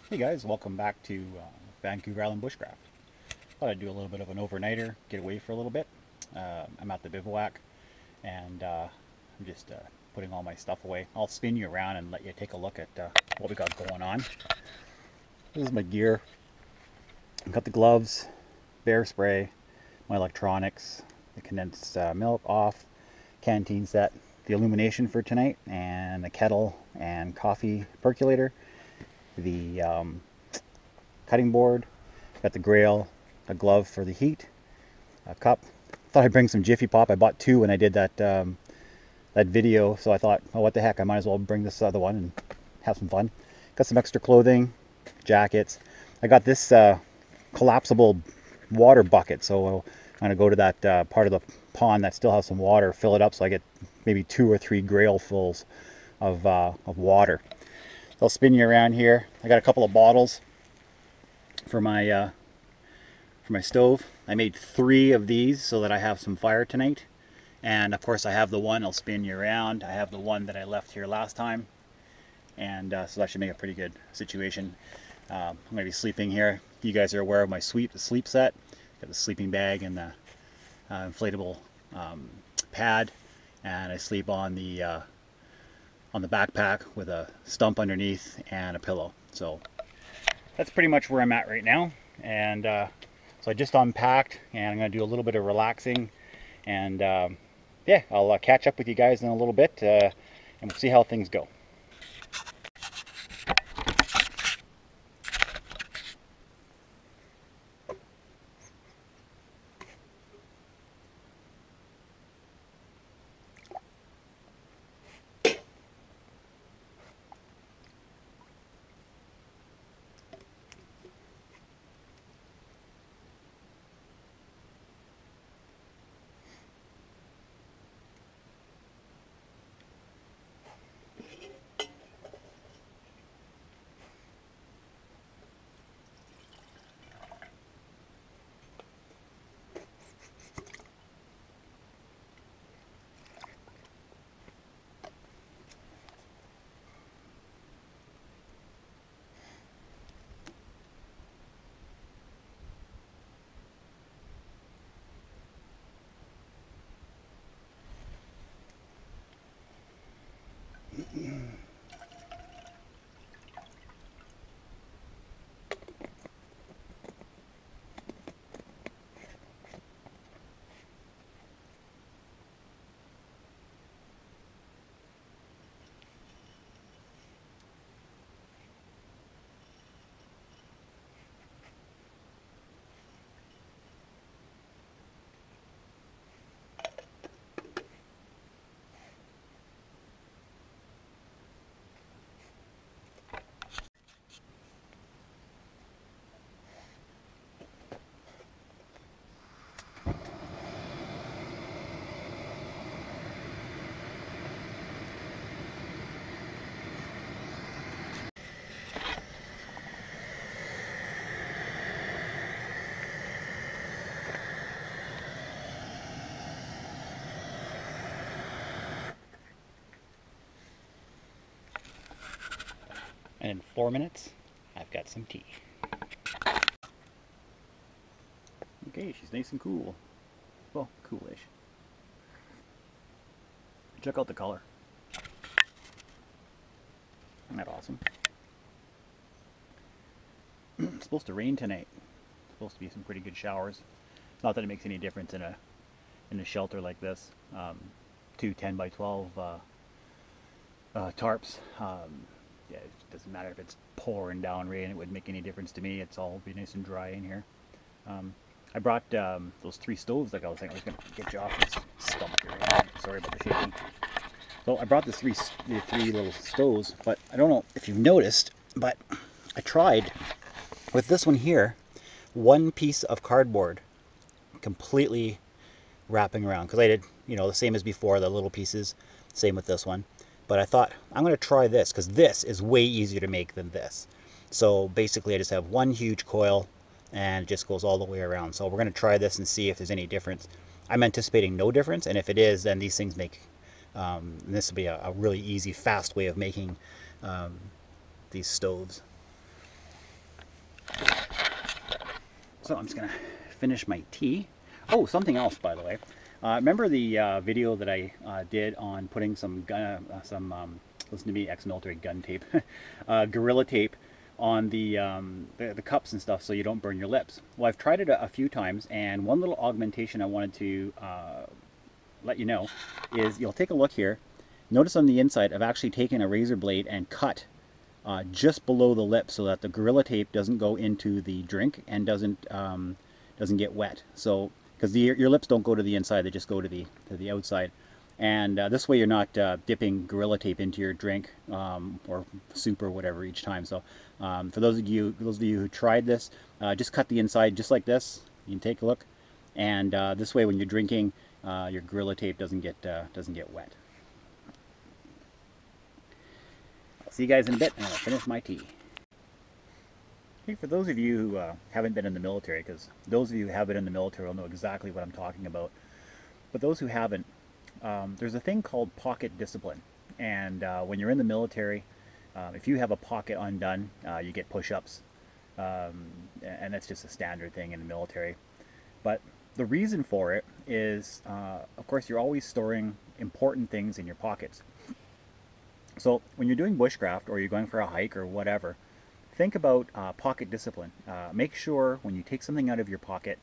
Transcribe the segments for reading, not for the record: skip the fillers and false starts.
Hey guys, welcome back to Vancouver Island Bushcraft. Thought I'd do a little bit of an overnighter, get away for a little bit. I'm at the bivouac and I'm just putting all my stuff away. I'll spin you around and let you take a look at what we got going on. This is my gear. I've got the gloves, bear spray, my electronics, the condensed milk off, canteen set, the illumination for tonight, and the kettle and coffee percolator, the cutting board, got the grail, a glove for the heat, a cup. Thought I'd bring some Jiffy Pop. I bought two when I did that video, so I thought, oh, what the heck, I might as well bring this other one and have some fun. Got some extra clothing, jackets. I got this collapsible water bucket, so I'm gonna go to that part of the pond that still has some water, fill it up so I get maybe 2 or 3 grailfuls of water. I'll spin you around here. I got a couple of bottles for my stove. I made 3 of these so that I have some fire tonight. And of course I have the one, I'll spin you around. I have the one that I left here last time. And so that should make a pretty good situation. I'm going to be sleeping here. You guys are aware of my sleep set. Got the sleeping bag and the inflatable pad. And I sleep on the backpack with a stump underneath and a pillow. So that's pretty much where I'm at right now. And so I just unpacked and I'm going to do a little bit of relaxing. And yeah, I'll catch up with you guys in a little bit and we'll see how things go. And in 4 minutes, I've got some tea. Okay, she's nice and cool. Well, coolish. Check out the color. Isn't that awesome? It's supposed to rain tonight. It's supposed to be some pretty good showers. Not that it makes any difference in a shelter like this. 2 10 by 12 tarps. Yeah, it doesn't matter if it's pouring down rain. It wouldn't make any difference to me. It's all be nice and dry in here. I brought those 3 stoves like I was saying. I was going to get you off this stump here. Sorry about the shaking. So I brought the three little stoves, but I don't know if you've noticed, but I tried with this one here, one piece of cardboard completely wrapping around, because I did, you know, the same as before, the little pieces, same with this one. But I thought, I'm going to try this, because this is way easier to make than this. So basically I just have one huge coil, and it just goes all the way around. So we're going to try this and see if there's any difference. I'm anticipating no difference, and if it is, then these things make, this will be a really easy, fast way of making these stoves. So I'm just gonna finish my tea. Oh, something else, by the way. Remember the video that I did on putting some gun, listen to me, ex-military gun tape, Gorilla tape on the cups and stuff so you don't burn your lips. Well, I've tried it a few times, and one little augmentation I wanted to let you know is you'll take a look here. Notice on the inside I've actually taken a razor blade and cut just below the lip so that the Gorilla tape doesn't go into the drink and doesn't get wet. So because your lips don't go to the inside, they just go to the outside. And this way you're not dipping Gorilla tape into your drink or soup or whatever each time. So for those of you who tried this, just cut the inside just like this. You can take a look, and this way when you're drinking, your Gorilla tape doesn't get wet. I'll see you guys in a bit, and I'll finish my tea. Okay, for those of you who haven't been in the military, because those of you who have been in the military will know exactly what I'm talking about, but those who haven't, there's a thing called pocket discipline. And when you're in the military, if you have a pocket undone, you get push-ups. And that's just a standard thing in the military. But the reason for it is, of course, you're always storing important things in your pockets. So when you're doing bushcraft or you're going for a hike or whatever, think about pocket discipline. Make sure when you take something out of your pocket,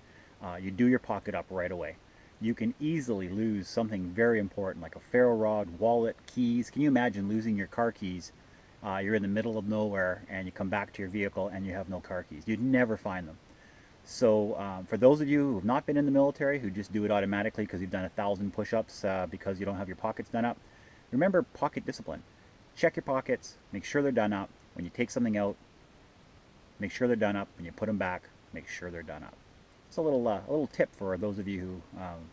you do your pocket up right away. You can easily lose something very important like a ferro rod, wallet, keys. Can you imagine losing your car keys? You're in the middle of nowhere and you come back to your vehicle and you have no car keys. You'd never find them. So for those of you who have not been in the military, who just do it automatically because you've done 1,000 push-ups because you don't have your pockets done up, remember pocket discipline. Check your pockets, make sure they're done up. When you take something out, make sure they're done up. When you put them back, make sure they're done up. It's a little tip for those of you who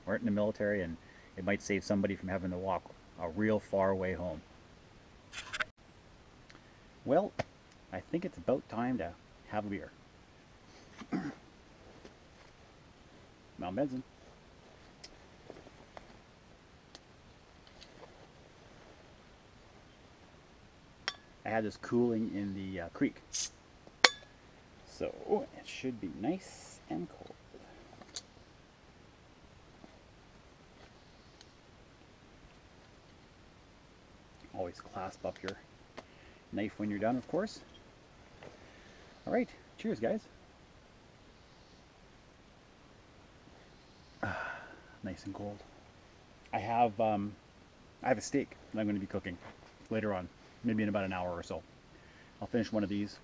aren't in the military, and it might save somebody from having to walk a real far way home. Well, I think it's about time to have a beer. Mount Benson. I had this cooling in the creek, so it should be nice and cold. Always clasp up your knife when you're done, of course. All right, cheers, guys. Nice and cold. I have a steak that I'm going to be cooking later on, maybe in about an hour or so. I'll finish one of these,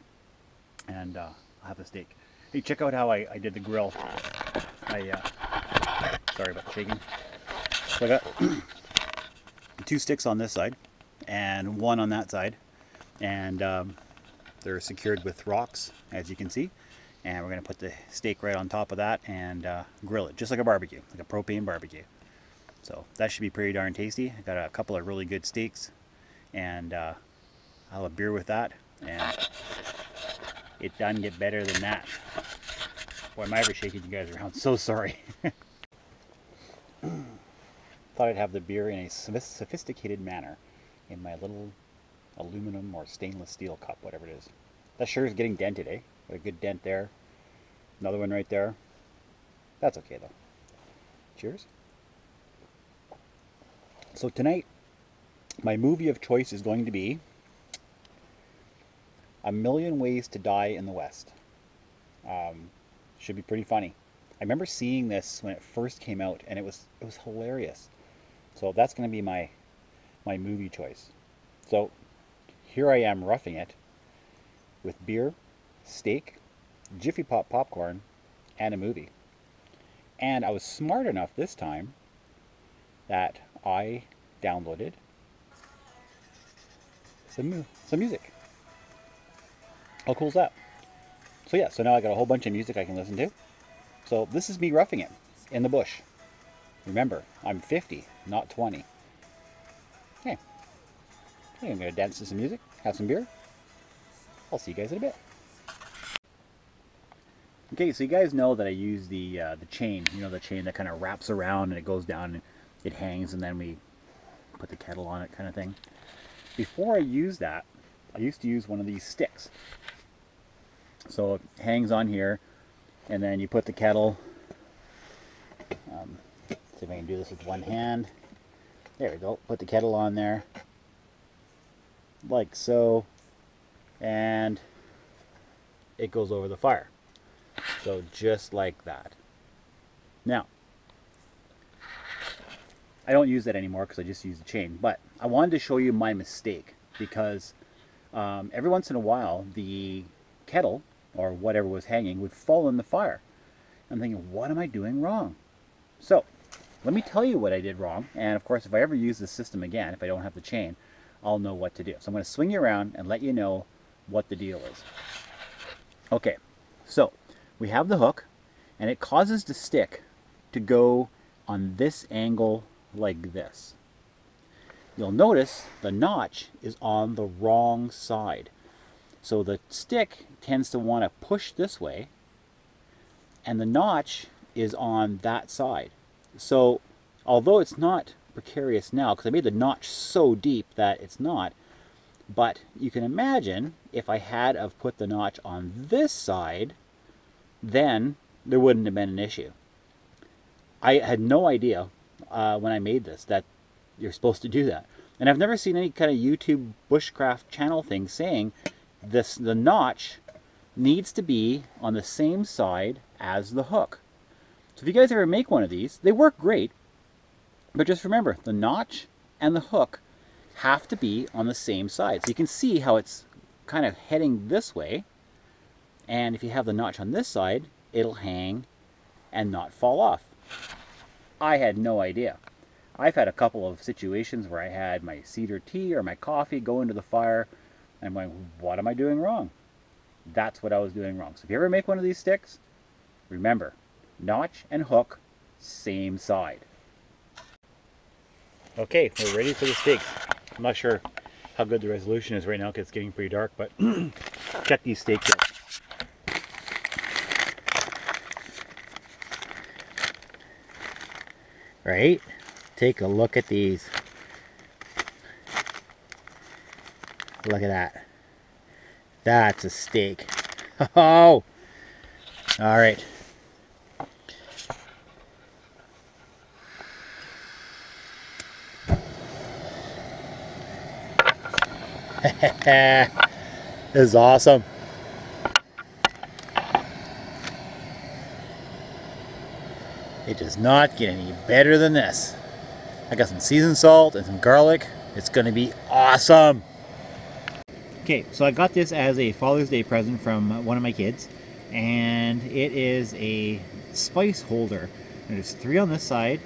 and I'll have the steak. Hey, check out how I did the grill. Sorry about the shaking. So I got 2 sticks on this side and 1 on that side, and they're secured with rocks, as you can see. And we're going to put the steak right on top of that and grill it, just like a barbecue, like a propane barbecue. So that should be pretty darn tasty. I got a couple of really good steaks, and I'll have a beer with that, and it doesn't get better than that. Boy, am I ever shaking you guys around. So sorry. Thought I'd have the beer in a sophisticated manner in my little aluminum or stainless steel cup, whatever it is. That sure is getting dented, eh? Got a good dent there. Another one right there. That's okay though. Cheers. So tonight, my movie of choice is going to be A Million Ways to Die in the West. Should be pretty funny. I remember seeing this when it first came out, and it was hilarious. So that's going to be my movie choice. So here I am roughing it with beer, steak, Jiffy Pop popcorn, and a movie. And I was smart enough this time that I downloaded some music. How cool is that? So yeah, so now I got a whole bunch of music I can listen to. So this is me roughing it in the bush. Remember, I'm 50, not 20. Okay. I'm going to dance to some music, have some beer. I'll see you guys in a bit. Okay, so you guys know that I use the chain, you know, the chain that kind of wraps around and it goes down and it hangs, and then we put the kettle on it kind of thing. Before I use that, I used to use one of these sticks. So it hangs on here, and then you put the kettle, see if I can do this with one hand. There we go. Put the kettle on there, like so, and it goes over the fire. So just like that. Now, I don't use that anymore because I just use the chain, but I wanted to show you my mistake because every once in a while the kettle or whatever was hanging would fall in the fire. I'm thinking, what am I doing wrong? So let me tell you what I did wrong, and of course if I ever use this system again, if I don't have the chain, I'll know what to do. So I'm going to swing you around and let you know what the deal is. Okay, so we have the hook, and it causes the stick to go on this angle like this. You'll notice the notch is on the wrong side. So the stick tends to want to push this way, and the notch is on that side. So although it's not precarious now, because I made the notch so deep that it's not, but you can imagine if I had have put the notch on this side, then there wouldn't have been an issue. I had no idea when I made this that you're supposed to do that. And I've never seen any kind of YouTube Bushcraft channel thing saying this, the notch needs to be on the same side as the hook. So if you guys ever make one of these, they work great, but just remember the notch and the hook have to be on the same side. So you can see how it's kind of heading this way, and if you have the notch on this side, it'll hang and not fall off. I had no idea. I've had a couple of situations where I had my cedar tea or my coffee go into the fire, and I'm going, what am I doing wrong? That's what I was doing wrong. So if you ever make one of these sticks, remember, notch and hook, same side. Okay, we're ready for the steaks. I'm not sure how good the resolution is right now because it's getting pretty dark, but check these steaks out. Right? Take a look at these. Look at that. That's a steak. Oh! All right. This is awesome. It does not get any better than this. I got some seasoned salt and some garlic. It's going to be awesome. Okay, so I got this as a Father's Day present from one of my kids, and it is a spice holder. There's 3 on this side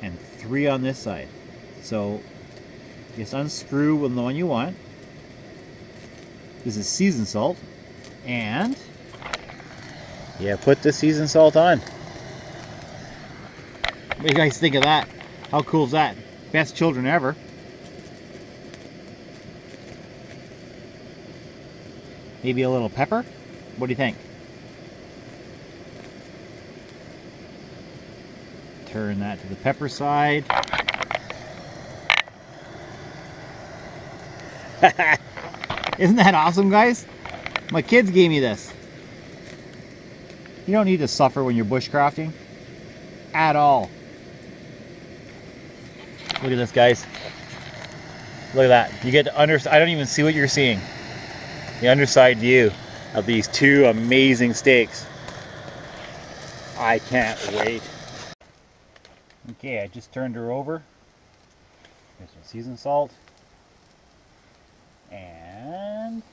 and 3 on this side. So just unscrew the one you want. This is seasoned salt, and yeah, put the seasoned salt on. What do you guys think of that? How cool is that? Best children ever. Maybe a little pepper? What do you think? Turn that to the pepper side. Isn't that awesome, guys? My kids gave me this. You don't need to suffer when you're bushcrafting at all. Look at this, guys. Look at that. You get to I don't even see what you're seeing. The underside view of these 2 amazing steaks. I can't wait. Okay, I just turned her over. There's some seasoned salt. And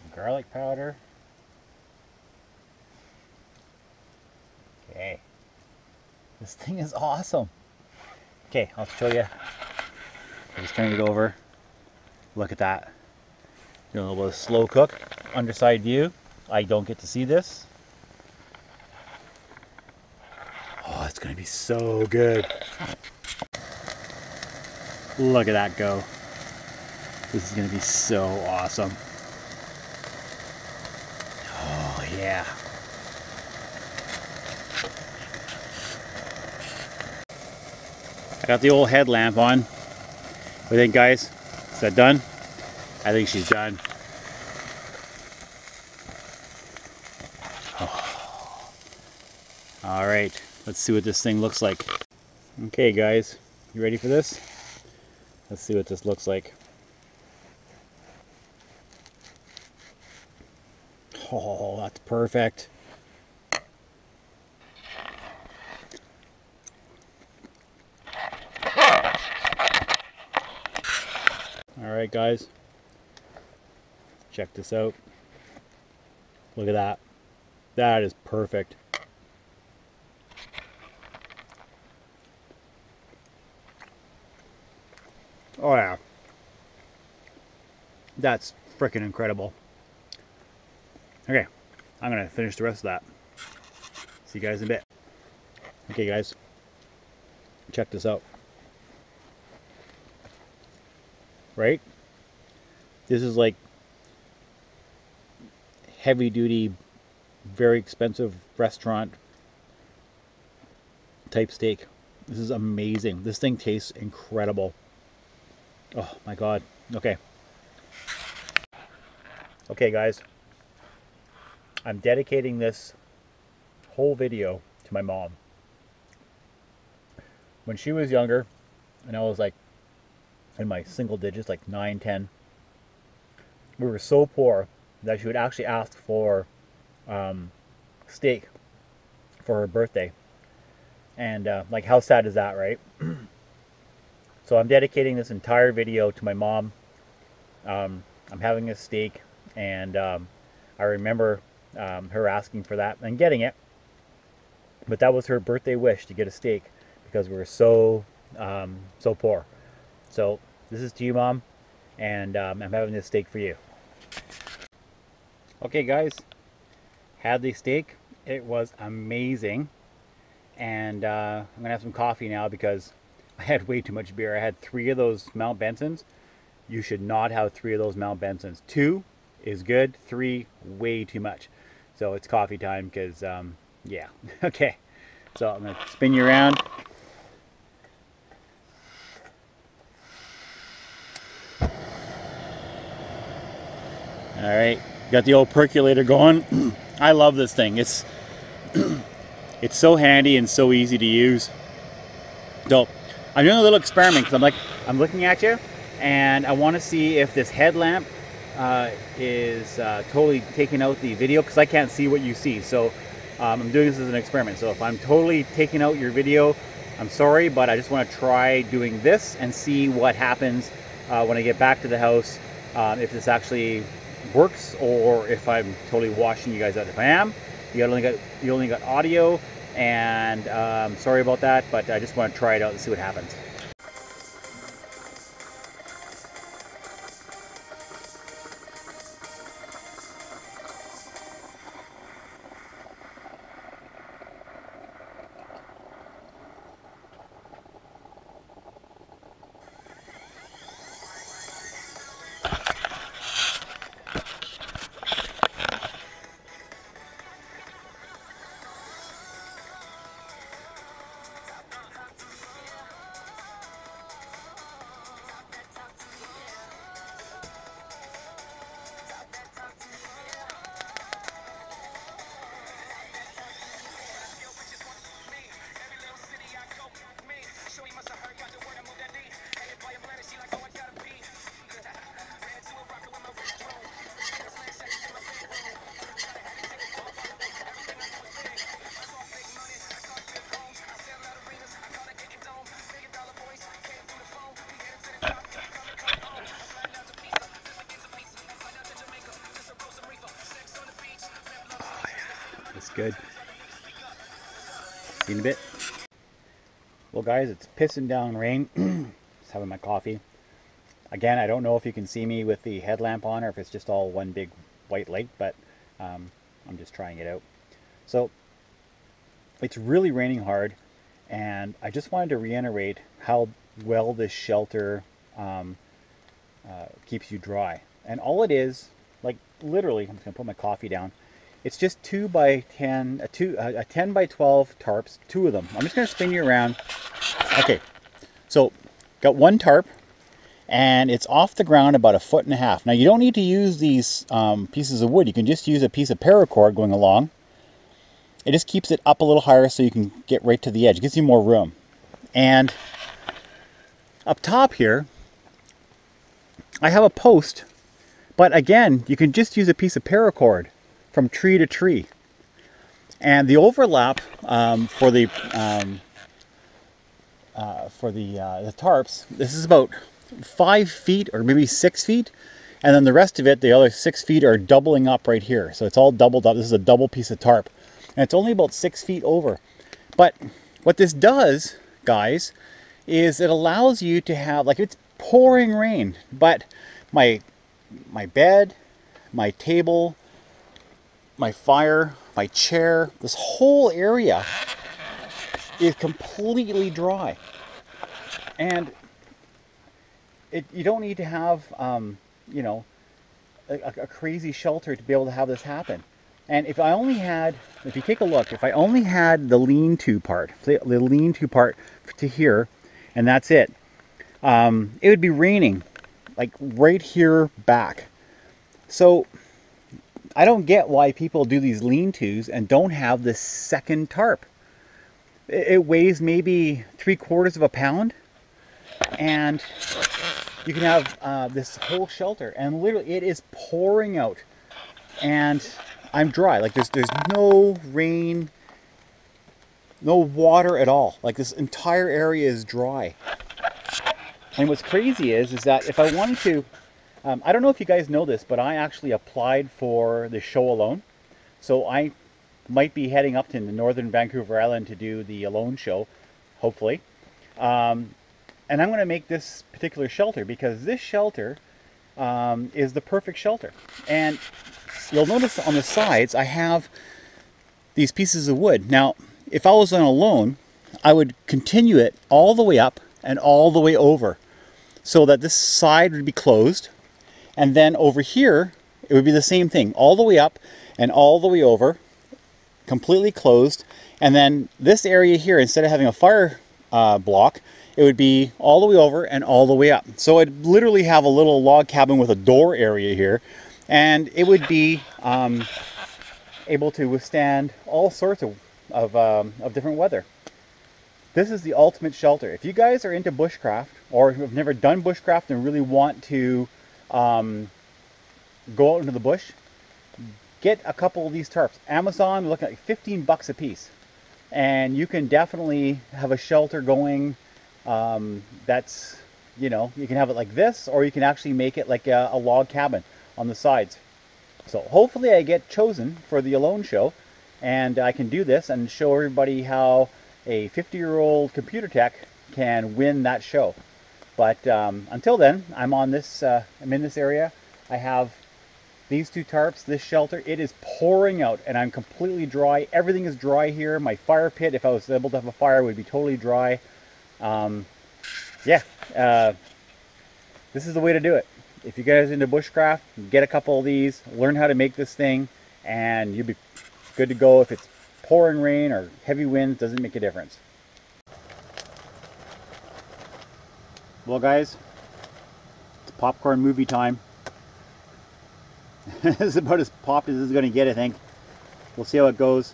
some garlic powder. Okay. This thing is awesome. Okay, I'll show you. I just turned it over. Look at that. Doing a little bit of slow cook. Underside view. I don't get to see this. Oh, it's going to be so good. Look at that go. This is going to be so awesome. Oh, yeah. I got the old headlamp on. What do you think, guys? Is that done? I think she's done. All right, let's see what this thing looks like. Okay guys, you ready for this? Let's see what this looks like. Oh, that's perfect. All right guys, check this out. Look at that. That is perfect. Oh yeah. That's freaking incredible. Okay, I'm gonna finish the rest of that. See you guys in a bit. Okay guys, check this out. Right? This is like heavy duty, very expensive restaurant type steak. This is amazing. This thing tastes incredible. Oh my God. Okay. Okay guys, I'm dedicating this whole video to my mom. When she was younger, and I was like in my single digits, like 9, 10, we were so poor that she would actually ask for steak for her birthday. And like, how sad is that, right? So I'm dedicating this entire video to my mom. I'm having a steak, and I remember her asking for that and getting it. But that was her birthday wish, to get a steak, because we were so poor. So this is to you, Mom, and I'm having this steak for you. Okay guys, had the steak. It was amazing. And I'm gonna have some coffee now because I had way too much beer. I had 3 of those Mount Bensons. You should not have 3 of those Mount Bensons. 2 is good, 3 way too much. So it's coffee time because yeah. Okay, so I'm gonna spin you around. All right, got the old percolator going. I love this thing. It's it's so handy and so easy to use. So I'm doing a little experiment because I'm looking at you, and I want to see if this headlamp is totally taking out the video, because I can't see what you see. So I'm doing this as an experiment. So if I'm totally taking out your video, I'm sorry, but I just want to try doing this and see what happens when I get back to the house, if this actually works or if I'm totally washing you guys out. If I am, you only got audio, and sorry about that, but I just want to try it out and see what happens. It's good. See you in a bit. Well guys, it's pissing down rain. Just having my coffee. Again, I don't know if you can see me with the headlamp on or if it's just all one big white light, but I'm just trying it out. So it's really raining hard, and I just wanted to reiterate how well this shelter keeps you dry. And all it is, like literally, I'm just gonna put my coffee down. It's just 2 by 10, a 10 by 12 tarps, 2 of them. I'm just gonna spin you around. Okay, so got 1 tarp, and it's off the ground about 1.5 feet. Now you don't need to use these pieces of wood. You can just use a piece of paracord going along, it just keeps it up a little higher so you can get right to the edge. It gives you more room. And up top here, I have a post, but again, you can just use a piece of paracord from tree to tree. And the overlap for the tarps, this is about 5 feet or maybe 6 feet, and then the rest of it, the other 6 feet, are doubling up right here. So it's all doubled up. This is a double piece of tarp, and it's only about 6 feet over. But what this does, guys, is it allows you to have, like, it's pouring rain, but my bed, my table, my fire, my chair, this whole area is completely dry. And you don't need to have you know, a crazy shelter to be able to have this happen. And if you take a look, if I only had the lean-to part, to here, and that's it, it would be raining like right here back. So I don't get why people do these lean-tos and don't have this second tarp. It weighs maybe 3/4 of a pound, and you can have this whole shelter, and literally it is pouring out, and I'm dry. Like there's no rain, no water at all. Like this entire area is dry. And what's crazy is that if I wanted to, I don't know if you guys know this, but I actually applied for the show alone. So I might be heading up to the northern Vancouver Island to do the alone show, hopefully. And I'm going to make this particular shelter because this shelter is the perfect shelter. And you'll notice on the sides I have these pieces of wood. Now, if I was on alone, I would continue it all the way up and all the way over so that this side would be closed. And then over here, it would be the same thing, all the way up and all the way over, completely closed. And then this area here, instead of having a fire block, it would be all the way over and all the way up. So I'd literally have a little log cabin with a door area here, and it would be able to withstand all sorts of different weather. This is the ultimate shelter. If you guys are into bushcraft or have never done bushcraft and really want to go out into the bush, get a couple of these tarps. Amazon, look at like 15 bucks a piece. And you can definitely have a shelter going that's, you know, you can have it like this, or you can actually make it like a log cabin on the sides. So hopefully I get chosen for the alone show and I can do this and show everybody how a 50-year-old computer tech can win that show. But until then, I'm in this area. I have these two tarps, this shelter. It is pouring out and I'm completely dry. Everything is dry here. My fire pit, if I was able to have a fire, would be totally dry. This is the way to do it. If you guys are into bushcraft, get a couple of these, learn how to make this thing, and you'll be good to go. If it's pouring rain or heavy winds, doesn't make a difference. Well guys, it's popcorn movie time. This is about as popped as this is going to get, I think. We'll see how it goes.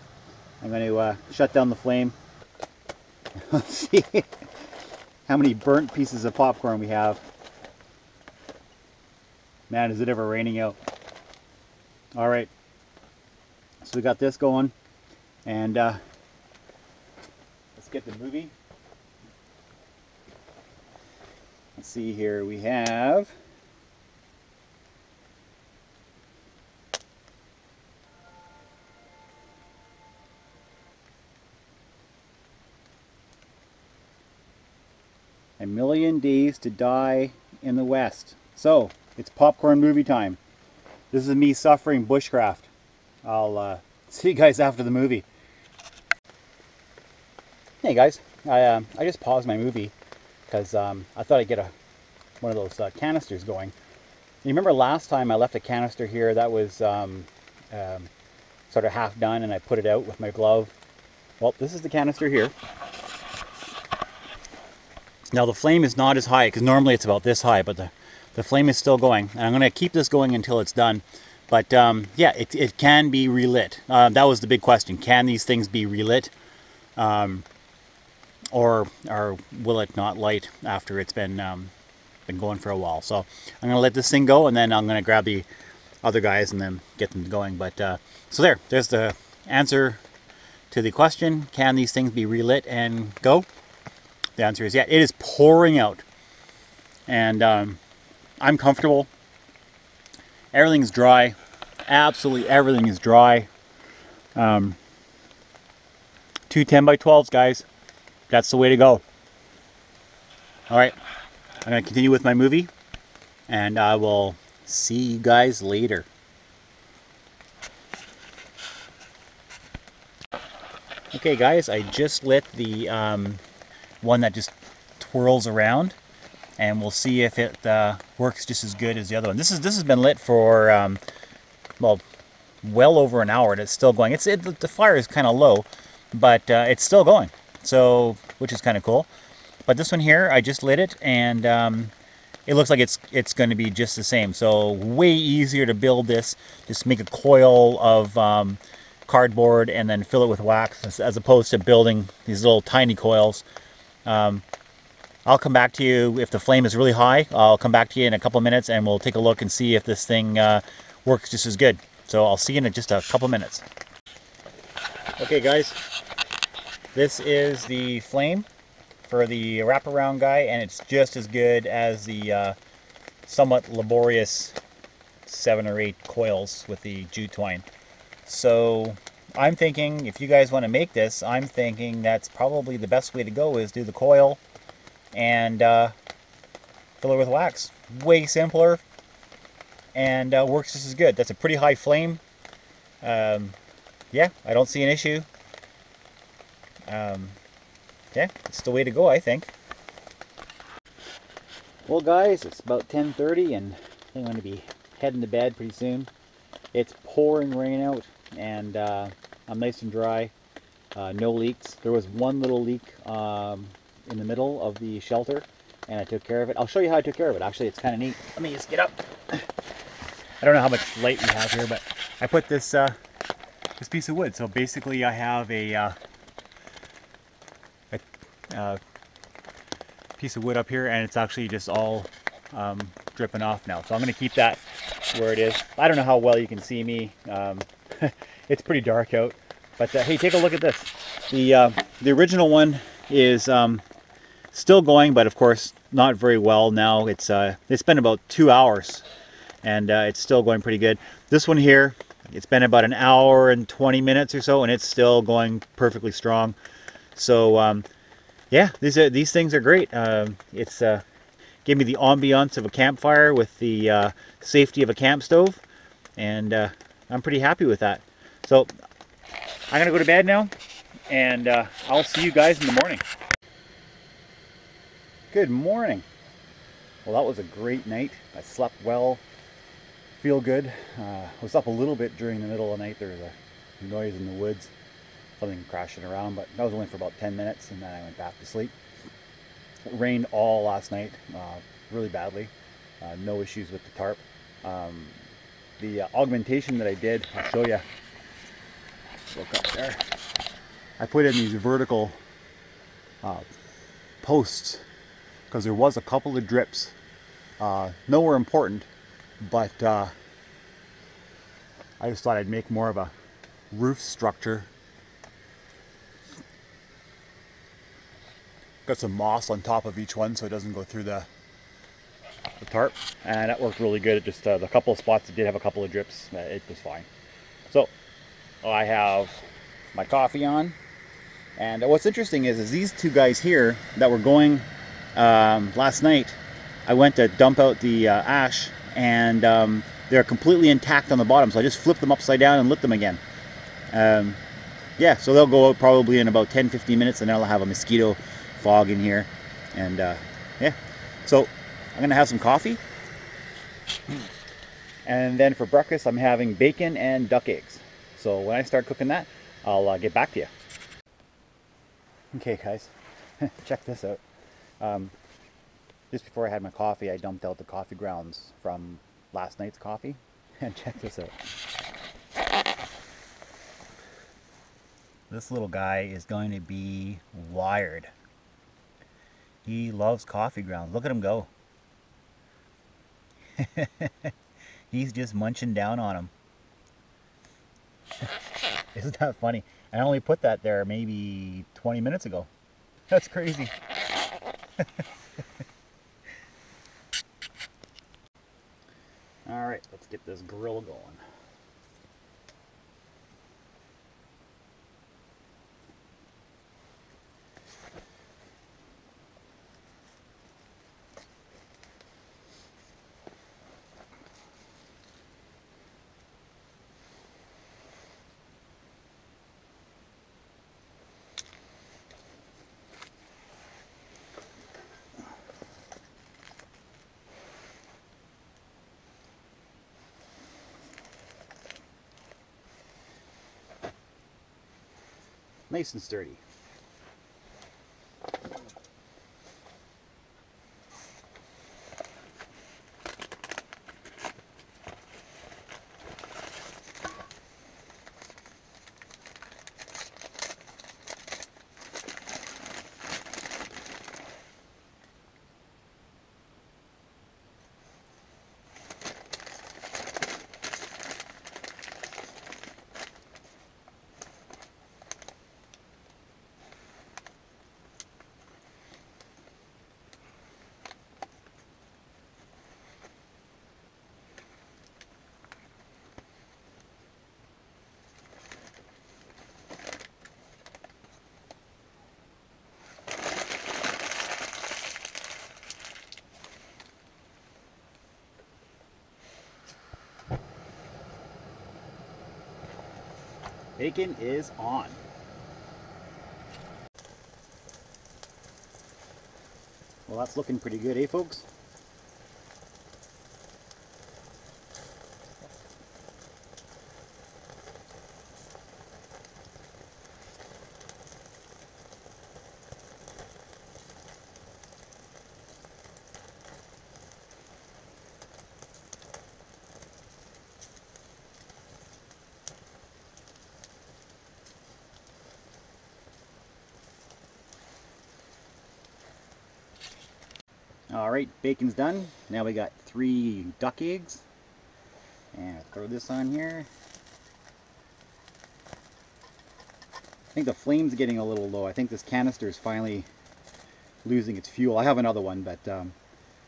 I'm going to shut down the flame. Let's see how many burnt pieces of popcorn we have. Man, is it ever raining out. Alright, so we got this going, and let's get the movie. Let's see here, we have A Million Days to Die in the West. So, it's popcorn movie time. This is me suffering bushcraft. I'll see you guys after the movie. Hey guys, I just paused my movie because I thought I'd get one of those canisters going. You remember last time I left a canister here that was sort of half done and I put it out with my glove? Well, this is the canister here. Now the flame is not as high because normally it's about this high, but the flame is still going. And I'm going to keep this going until it's done. But yeah, it can be relit. That was the big question. Can these things be relit? Or will it not light after it's been going for a while? So I'm going to let this thing go, and then I'm going to grab the other guys and then get them going. But so there's the answer to the question. Can these things be relit and go? The answer is yeah. It is pouring out, and I'm comfortable. Everything's dry. Absolutely everything is dry. 2 10x12s, guys. That's the way to go. All right, I'm going to continue with my movie, and I will see you guys later. Okay, guys, I just lit the one that just twirls around, and we'll see if it works just as good as the other one. This has been lit for well over an hour, and it's still going. The fire is kind of low, but it's still going. So, which is kind of cool. But this one here, I just lit it, and it looks like it's going to be just the same. So way easier to build this. Just make a coil of cardboard and then fill it with wax, as opposed to building these little tiny coils. I'll come back to you if the flame is really high. I'll come back to you in a couple minutes, and we'll take a look and see if this thing works just as good. So I'll see you in just a couple minutes. Okay, guys. This is the flame for the wraparound guy, and it's just as good as the somewhat laborious 7 or 8 coils with the jute twine. So I'm thinking, if you guys want to make this, I'm thinking that's probably the best way to go, is do the coil and fill it with wax. Way simpler, and works just as good. That's a pretty high flame. Yeah, I don't see an issue. Yeah, it's the way to go, I think. Well, guys, it's about 10:30, and I'm going to be heading to bed pretty soon. It's pouring rain out, and I'm nice and dry. No leaks. There was one little leak in the middle of the shelter, and I took care of it. I'll show you how I took care of it. Actually, it's kind of neat. Let me just get up. I don't know how much light we have here, but I put this this piece of wood. So basically, I have a piece of wood up here, and it's actually just all dripping off now. So I'm going to keep that where it is. I don't know how well you can see me. It's pretty dark out, but hey, take a look at this. The original one is still going, but of course not very well now. It's been about 2 hours, and it's still going pretty good. This one here, it's been about an hour and 20 minutes or so, and it's still going perfectly strong. So yeah, these things are great. It's gave me the ambiance of a campfire with the safety of a camp stove, and I'm pretty happy with that. So I'm gonna go to bed now, and I'll see you guys in the morning. Good morning. Well, that was a great night. I slept well, feel good. I was up a little bit during the middle of the night. There was a noise in the woods, something crashing around, but that was only for about 10 minutes, and then I went back to sleep. It rained all last night, really badly. No issues with the tarp. The augmentation that I did, I'll show you. Look up there. I put in these vertical posts because there was a couple of drips. Nowhere important, but I just thought I'd make more of a roof structure. Got some moss on top of each one so it doesn't go through the tarp, and that worked really good. It just the couple of spots that did have a couple of drips, it was fine. So I have my coffee on, and what's interesting is these two guys here that were going last night, I went to dump out the ash, and they're completely intact on the bottom, so I just flipped them upside down and lit them again. Yeah, so they'll go out probably in about 10-15 minutes, and then I'll have a mosquito fog in here, and yeah, so I'm gonna have some coffee, and then for breakfast I'm having bacon and duck eggs. So when I start cooking that, I'll get back to you. Okay, guys, check this out. Just before I had my coffee, I dumped out the coffee grounds from last night's coffee. And check this out. This little guy is going to be wired. He loves coffee grounds. Look at him go. He's just munching down on them. Isn't that funny? I only put that there maybe 20 minutes ago. That's crazy. All right, let's get this grill going. Nice and sturdy. Bacon is on. Well, that's looking pretty good, eh, folks? Alright, bacon's done. Now we got 3 duck eggs. And I'll throw this on here. I think the flame's getting a little low. I think this canister is finally losing its fuel. I have another one, but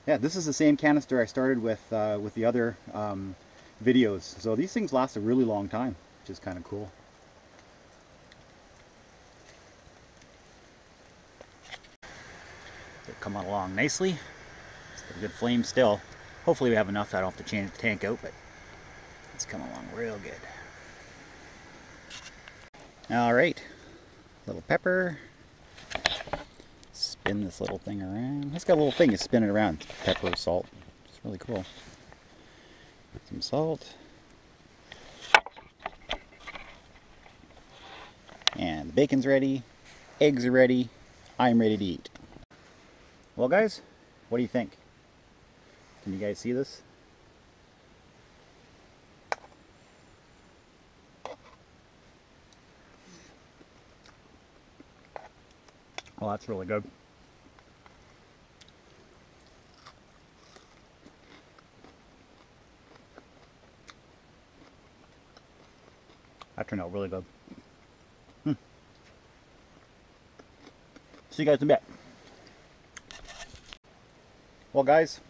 yeah, this is the same canister I started with the other videos. So these things last a really long time, which is kind of cool. They're coming along nicely. It's a good flame still. Hopefully we have enough that I don't have to change the tank out, but it's coming along real good. Alright, little pepper. Spin this little thing around. It's got a little thing to spin it around. Pepper, salt. It's really cool. Some salt. And the bacon's ready. Eggs are ready. I'm ready to eat. Well guys, what do you think? Can you guys see this? Oh, that's really good. That turned out really good. See you guys in a bit. Well guys,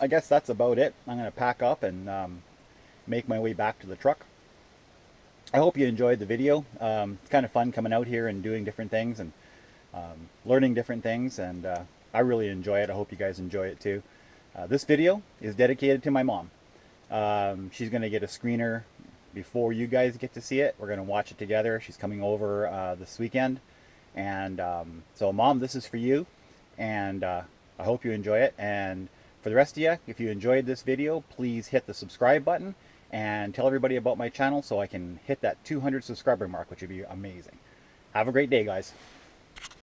I guess that's about it. I'm going to pack up and make my way back to the truck. I hope you enjoyed the video. It's kind of fun coming out here and doing different things and learning different things, and I really enjoy it. I hope you guys enjoy it too. This video is dedicated to my mom. She's going to get a screener before you guys get to see it. We're going to watch it together. She's coming over this weekend, and so Mom, this is for you, and I hope you enjoy it. And for the rest of you, if you enjoyed this video, please hit the subscribe button and tell everybody about my channel so I can hit that 200 subscriber mark, which would be amazing. Have a great day, guys.